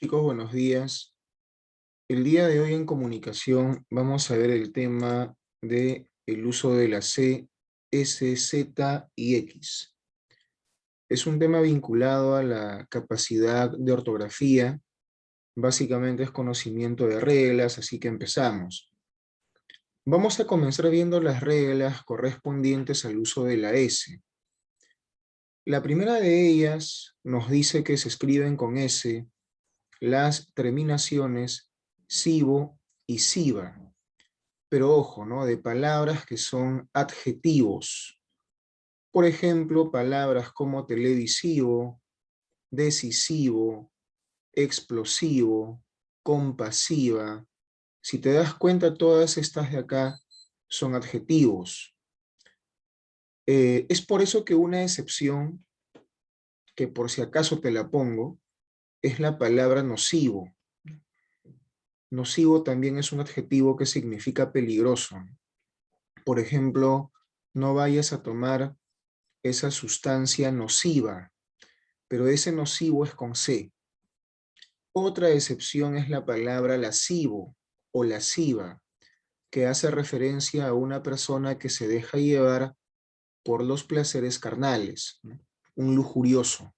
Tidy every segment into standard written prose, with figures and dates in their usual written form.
Chicos, buenos días. El día de hoy en comunicación vamos a ver el tema de el uso de la C, S, Z y X. Es un tema vinculado a la capacidad de ortografía. Básicamente es conocimiento de reglas, así que empezamos. Vamos a comenzar viendo las reglas correspondientes al uso de la S. La primera de ellas nos dice que se escriben con S las terminaciones sibo y siba. Pero ojo, ¿no? De palabras que son adjetivos. Por ejemplo, palabras como televisivo, decisivo, explosivo, compasiva. Si te das cuenta, todas estas de acá son adjetivos. Es por eso que una excepción, que por si acaso te la pongo, es la palabra nocivo. Nocivo también es un adjetivo que significa peligroso. Por ejemplo, no vayas a tomar esa sustancia nociva, pero ese nocivo es con C. Otra excepción es la palabra lascivo o lasciva, que hace referencia a una persona que se deja llevar por los placeres carnales, ¿no? Un lujurioso.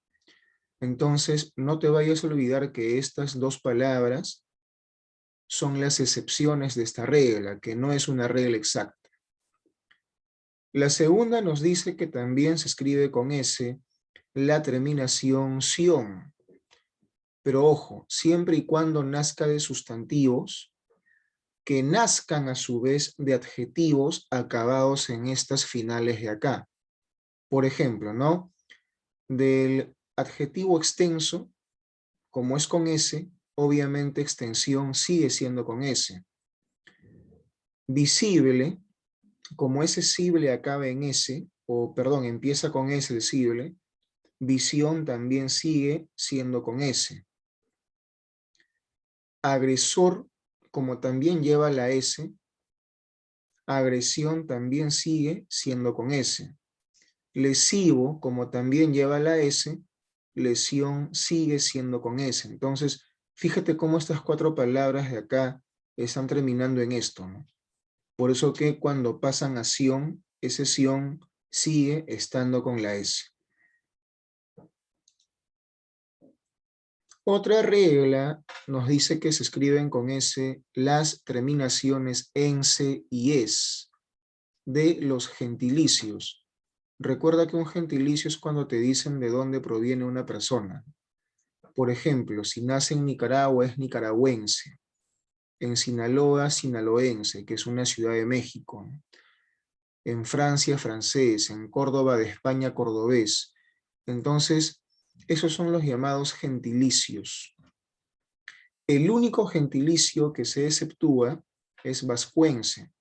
Entonces, no te vayas a olvidar que estas dos palabras son las excepciones de esta regla, que no es una regla exacta. La segunda nos dice que también se escribe con S la terminación ción. Pero ojo, siempre y cuando nazca de sustantivos que nazcan a su vez de adjetivos acabados en estas finales de acá. Por ejemplo, ¿no? Del adjetivo extenso, como es con S, obviamente extensión sigue siendo con S. Visible, como ese sible acaba en S, o perdón, empieza con S el sible, visión también sigue siendo con S. Agresor, como también lleva la S, agresión también sigue siendo con S. Lesivo, como también lleva la S, lesión sigue siendo con S. Entonces, fíjate cómo estas cuatro palabras de acá están terminando en esto, ¿no? Por eso que cuando pasan a ción, ese ción sigue estando con la S. Otra regla nos dice que se escriben con S las terminaciones ense y es de los gentilicios. Recuerda que un gentilicio es cuando te dicen de dónde proviene una persona. Por ejemplo, si nace en Nicaragua es nicaragüense. En Sinaloa, sinaloense, que es una ciudad de México. En Francia, francés. En Córdoba de España, cordobés. Entonces, esos son los llamados gentilicios. El único gentilicio que se exceptúa es vascuense,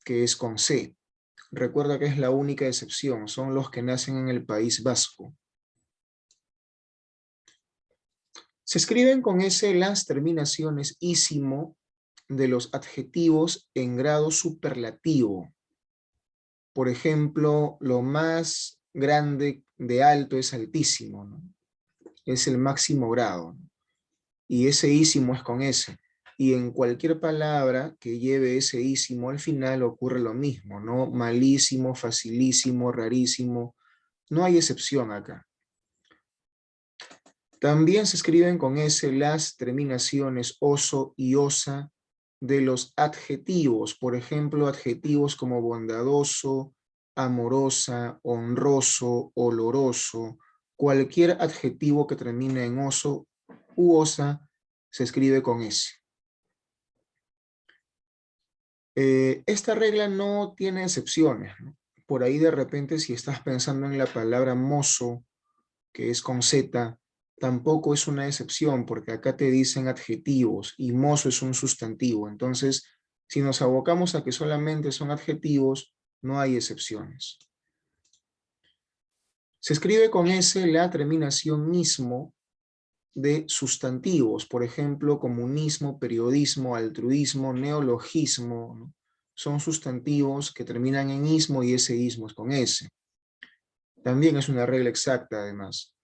que es con C. Recuerda que es la única excepción, son los que nacen en el País Vasco. Se escriben con S las terminaciones ísimo de los adjetivos en grado superlativo. Por ejemplo, lo más grande de alto es altísimo, ¿no? Es el máximo grado, ¿no? Y ese ísimo es con S. Y en cualquier palabra que lleve ese ísimo al final ocurre lo mismo, ¿no? Malísimo, facilísimo, rarísimo. No hay excepción acá. También se escriben con S las terminaciones oso y osa de los adjetivos. Por ejemplo, adjetivos como bondadoso, amorosa, honroso, oloroso. Cualquier adjetivo que termine en oso u osa se escribe con S. Esta regla no tiene excepciones, ¿no? Por ahí de repente si estás pensando en la palabra mozo, que es con Z, tampoco es una excepción porque acá te dicen adjetivos y mozo es un sustantivo. Entonces, si nos abocamos a que solamente son adjetivos, no hay excepciones. Se escribe con S la terminación mismo de sustantivos, por ejemplo, comunismo, periodismo, altruismo, neologismo, ¿no? Son sustantivos que terminan en ismo y ese ismo es con S. También es una regla exacta, además.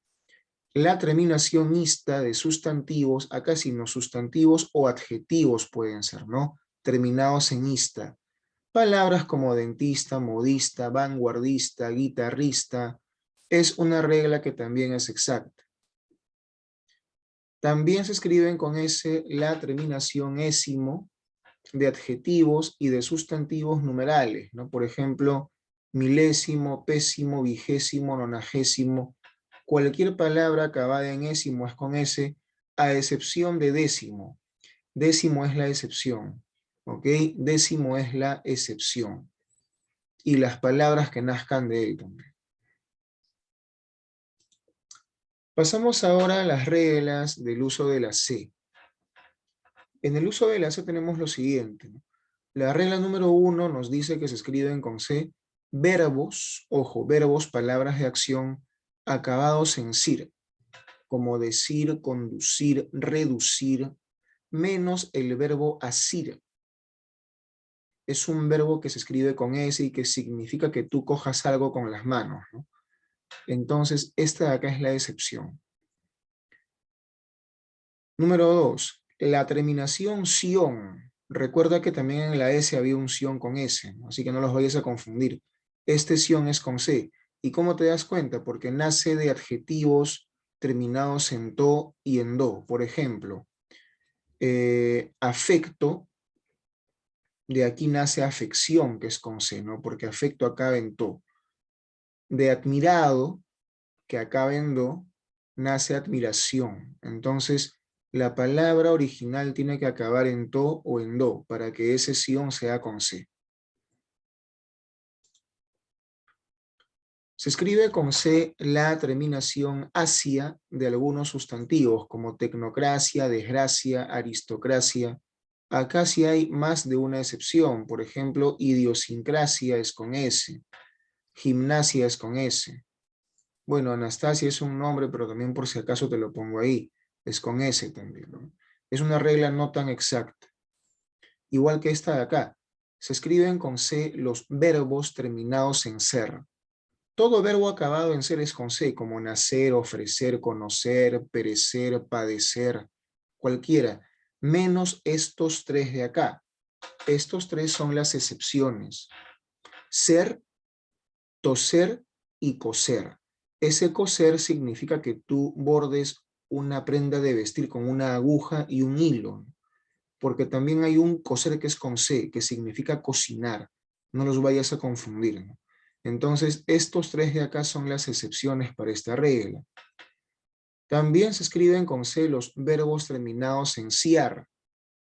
La terminación ista de sustantivos, acá sí, no sustantivos o adjetivos pueden ser, ¿no? Terminados en ista. Palabras como dentista, modista, vanguardista, guitarrista, es una regla que también es exacta. También se escriben con S la terminación ésimo de adjetivos y de sustantivos numerales, ¿no? Por ejemplo, milésimo, pésimo, vigésimo, nonagésimo. Cualquier palabra acabada en ésimo es con S, a excepción de décimo. Décimo es la excepción, ¿ok? Décimo es la excepción. Y las palabras que nazcan de él también. Pasamos ahora a las reglas del uso de la C. En el uso de la C tenemos lo siguiente, ¿no? La regla número 1 nos dice que se escriben con C verbos, ojo, verbos, palabras de acción acabados en CIR, como decir, conducir, reducir, menos el verbo asir. Es un verbo que se escribe con S y que significa que tú cojas algo con las manos, ¿no? Entonces, esta de acá es la excepción. Número 2, la terminación ción. Recuerda que también en la S había un ción con S, ¿no? Así que no los vayas a confundir. Este ción es con C. ¿Y cómo te das cuenta? Porque nace de adjetivos terminados en to y en do. Por ejemplo, afecto, de aquí nace afección, que es con C, ¿no? Porque afecto acaba en to. De admirado, que acaba en do, nace admiración. Entonces, la palabra original tiene que acabar en to o en do para que ese sion sea con C. Se escribe con C la terminación asia de algunos sustantivos como tecnocracia, desgracia, aristocracia. Acá sí hay más de una excepción. Por ejemplo, idiosincrasia es con S, gimnasia es con S. Bueno, Anastasia es un nombre, pero también por si acaso te lo pongo ahí. Es con S también, ¿no? Es una regla no tan exacta. Igual que esta de acá. Se escriben con C los verbos terminados en ser. Todo verbo acabado en ser es con C, como nacer, ofrecer, conocer, perecer, padecer, cualquiera, menos estos tres de acá. Estos tres son las excepciones. Ser, toser y coser. Ese coser significa que tú bordes una prenda de vestir con una aguja y un hilo, porque también hay un coser que es con C, que significa cocinar. No los vayas a confundir, ¿no? Entonces, estos tres de acá son las excepciones para esta regla. También se escriben con C los verbos terminados en ciar.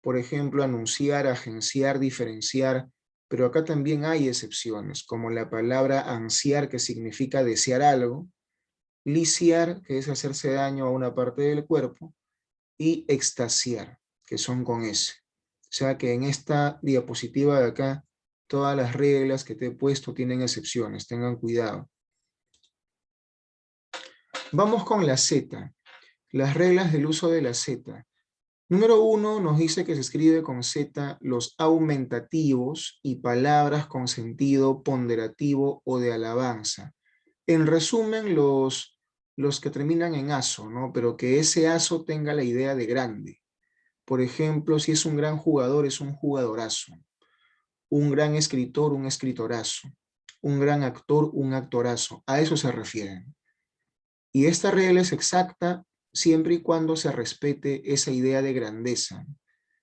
Por ejemplo, anunciar, agenciar, diferenciar, pero acá también hay excepciones, como la palabra ansiar, que significa desear algo, lisiar, que es hacerse daño a una parte del cuerpo, y extasiar, que son con S. O sea que en esta diapositiva de acá, todas las reglas que te he puesto tienen excepciones, tengan cuidado. Vamos con la Z, las reglas del uso de la Z. Número 1 nos dice que se escribe con Z los aumentativos y palabras con sentido ponderativo o de alabanza. En resumen, los que terminan en aso, ¿no? Pero que ese aso tenga la idea de grande. Por ejemplo, si es un gran jugador, es un jugadorazo. Un gran escritor, un escritorazo. Un gran actor, un actorazo. A eso se refieren. Y esta regla es exacta siempre y cuando se respete esa idea de grandeza.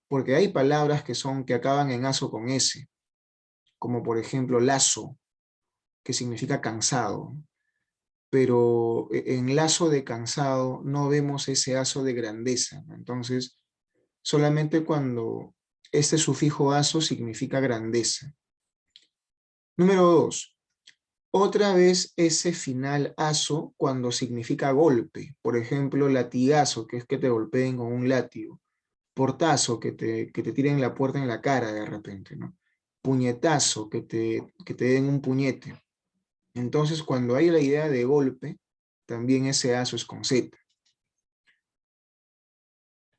Porque hay palabras que acaban en aso con S, como por ejemplo lazo, que significa cansado. Pero en lazo de cansado no vemos ese aso de grandeza. Entonces, solamente cuando este sufijo aso significa grandeza. Número 2. Otra vez ese final aso cuando significa golpe. Por ejemplo, latigazo, que es que te golpeen con un látigo. Portazo, que te tiren la puerta en la cara de repente, ¿no? Puñetazo, que te den un puñete. Entonces, cuando hay la idea de golpe, también ese aso es con Z.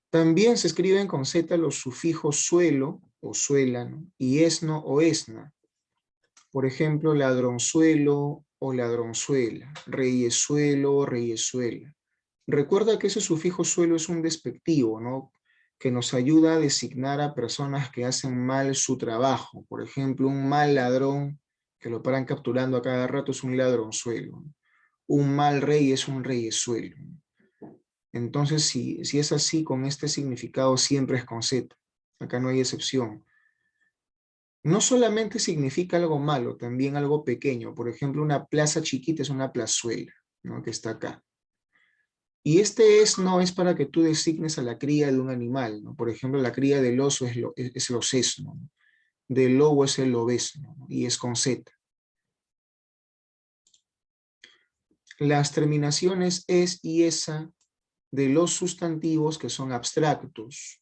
También se escriben con Z los sufijos suelo o suela, ¿no? Y esno o esna. Por ejemplo, ladronzuelo o ladronzuela, reyesuelo o reyesuela. Recuerda que ese sufijo suelo es un despectivo, ¿no? Que nos ayuda a designar a personas que hacen mal su trabajo. Por ejemplo, un mal ladrón que lo paran capturando a cada rato es un ladronzuelo. Un mal rey es un reyesuelo. Entonces, si es así, con este significado siempre es con Z. Acá no hay excepción. No solamente significa algo malo, también algo pequeño. Por ejemplo, una plaza chiquita es una plazuela, ¿no? Que está acá. Y este es no es para que tú designes a la cría de un animal, ¿no? Por ejemplo, la cría del oso es el osesno, ¿no? Del lobo es el lobesno, ¿no? Y es con Z. Las terminaciones es y esa de los sustantivos que son abstractos.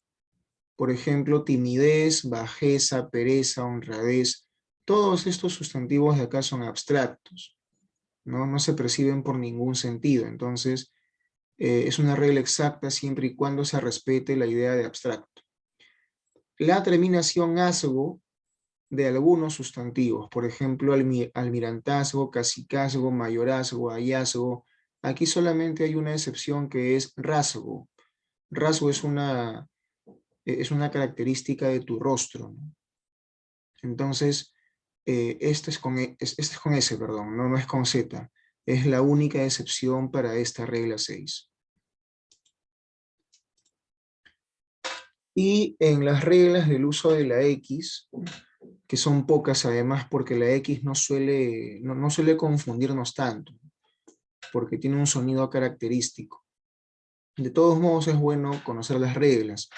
Por ejemplo, timidez, bajeza, pereza, honradez. Todos estos sustantivos de acá son abstractos, ¿no? No se perciben por ningún sentido. Entonces, es una regla exacta siempre y cuando se respete la idea de abstracto. La terminación asgo de algunos sustantivos, por ejemplo, almirantazgo, cacicazgo, mayorazgo, hallazgo. Aquí solamente hay una excepción que es rasgo. Rasgo es una característica de tu rostro, ¿no? Entonces, este es con S, perdón, no es con Z. Es la única excepción para esta regla 6. Y en las reglas del uso de la X, que son pocas además porque la X no suele confundirnos tanto, porque tiene un sonido característico. De todos modos es bueno conocer las reglas.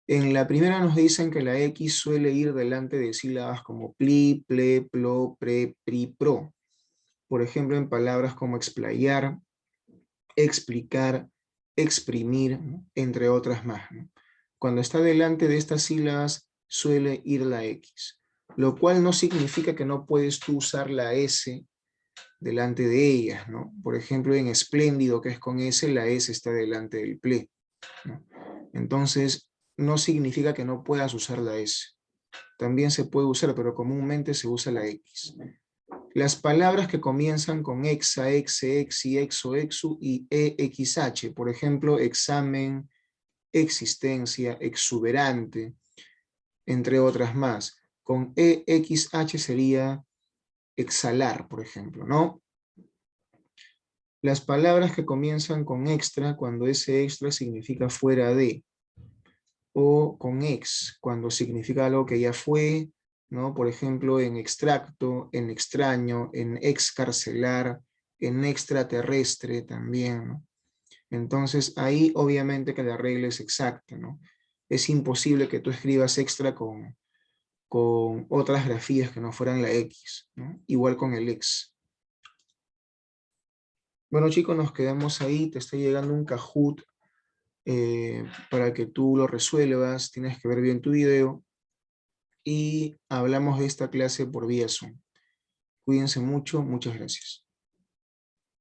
En la primera nos dicen que la X suele ir delante de sílabas como pli, ple, plo, pre, pri, pro. Por ejemplo, en palabras como explayar, explicar, exprimir, ¿no? Entre otras más, ¿no? Cuando está delante de estas sílabas suele ir la X, lo cual no significa que no puedes tú usar la S delante de ellas, ¿no? Por ejemplo, en espléndido, que es con S, la S está delante del ple, ¿no? Entonces, no significa que no puedas usar la S. También se puede usar, pero comúnmente se usa la X. Las palabras que comienzan con exa, exe, exi, exo, exu y exh, por ejemplo, examen, existencia, exuberante, entre otras más. Con exh sería exhalar, por ejemplo, ¿no? Las palabras que comienzan con extra, cuando ese extra significa fuera de, o con ex, cuando significa algo que ya fue, ¿no? Por ejemplo, en extracto, en extraño, en excarcelar, en extraterrestre también, ¿no? Entonces, ahí obviamente que la regla es exacta, ¿no? Es imposible que tú escribas extra con otras grafías que no fueran la X, ¿no? Igual con el ex. Bueno, chicos, nos quedamos ahí. Te está llegando un Kahoot para que tú lo resuelvas. Tienes que ver bien tu video. Y hablamos de esta clase por vía Zoom. Cuídense mucho. Muchas gracias.